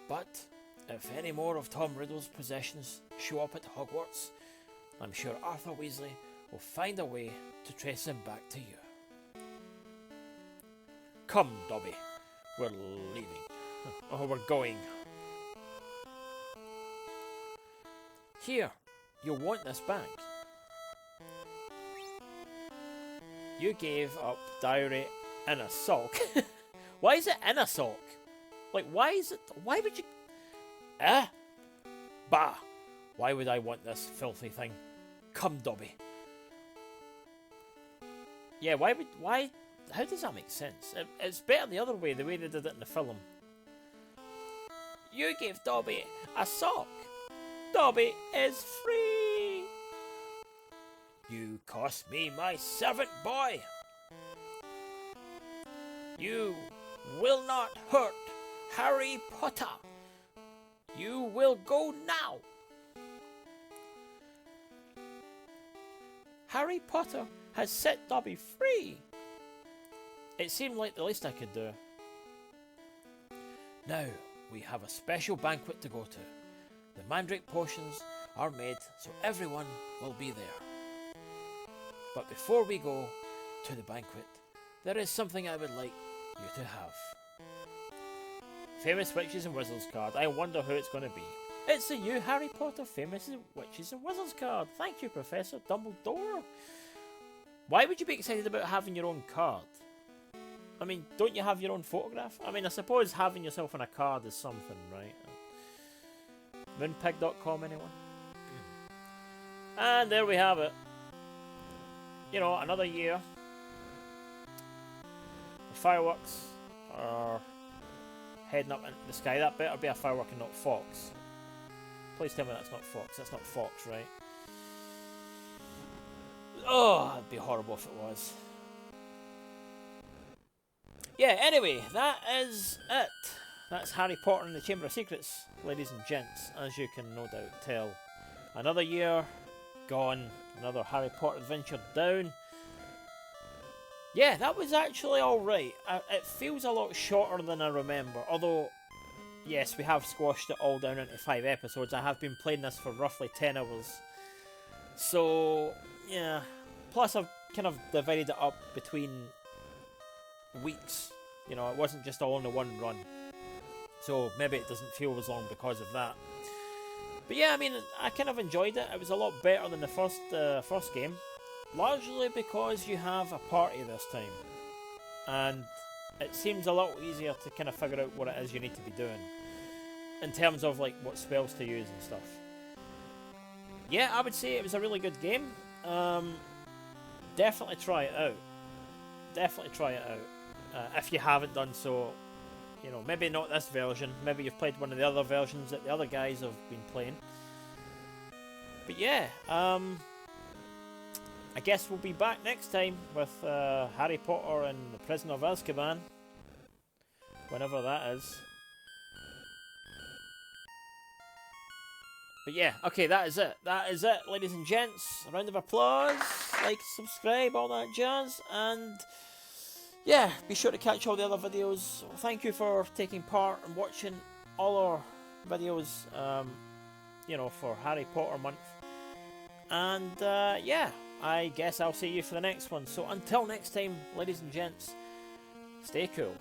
But if any more of Tom Riddle's possessions show up at Hogwarts, I'm sure Arthur Weasley will find a way to trace them back to you. Come, Dobby. We're leaving. Oh, we're going. Here, you'll want this back. You gave up diary in a sock. Why is it in a sock? Like, why would you... Bah! Why would I want this filthy thing? Come, Dobby. Yeah, why... How does that make sense? It's better the other way, the way they did it in the film. You gave Dobby a sock. Dobby is free. You cost me my servant boy. You will not hurt Harry Potter. You will go now. Harry Potter has set Dobby free. It seemed like the least I could do. Now, we have a special banquet to go to. The mandrake potions are made so everyone will be there. But before we go to the banquet, there is something I would like you to have. Famous Witches and Wizards card. I wonder who it's going to be. It's the new Harry Potter Famous Witches and Wizards card. Thank you, Professor Dumbledore. Why would you be excited about having your own card? I mean, don't you have your own photograph? I mean, I suppose having yourself on a card is something, right? Moonpig.com, anyone? And there we have it. You know, another year. The fireworks are heading up into the sky. That better be a firework and not Fox. Please tell me that's not Fox. That's not Fox, right? Oh, it'd be horrible if it was. Yeah, anyway, that is it. That's Harry Potter and the Chamber of Secrets, ladies and gents, as you can no doubt tell. Another year gone, another Harry Potter adventure down. yeah, that was actually alright. It feels a lot shorter than I remember. Although, yes, we have squashed it all down into 5 episodes. I have been playing this for roughly 10 hours. So, yeah. Plus, I've kind of divided it up between weeks. You know, it wasn't just all in the one run. So, maybe it doesn't feel as long because of that. But yeah, I mean, I kind of enjoyed it. It was a lot better than the first game. Largely because you have a party this time. And it seems a lot easier to kind of figure out what it is you need to be doing. In terms of, like, what spells to use and stuff. Yeah, I would say it was a really good game. Definitely try it out. Definitely try it out. If you haven't done so, you know, maybe not this version. Maybe you've played one of the other versions that the other guys have been playing. But yeah, I guess we'll be back next time with Harry Potter and the Prisoner of Azkaban. Whenever that is. But yeah, okay, that is it. That is it, ladies and gents. A round of applause. Like, subscribe, all that jazz. And yeah, be sure to catch all the other videos. Thank you for taking part and watching all our videos, you know, for Harry Potter month. And yeah, I guess I'll see you for the next one. So until next time, ladies and gents, stay cool.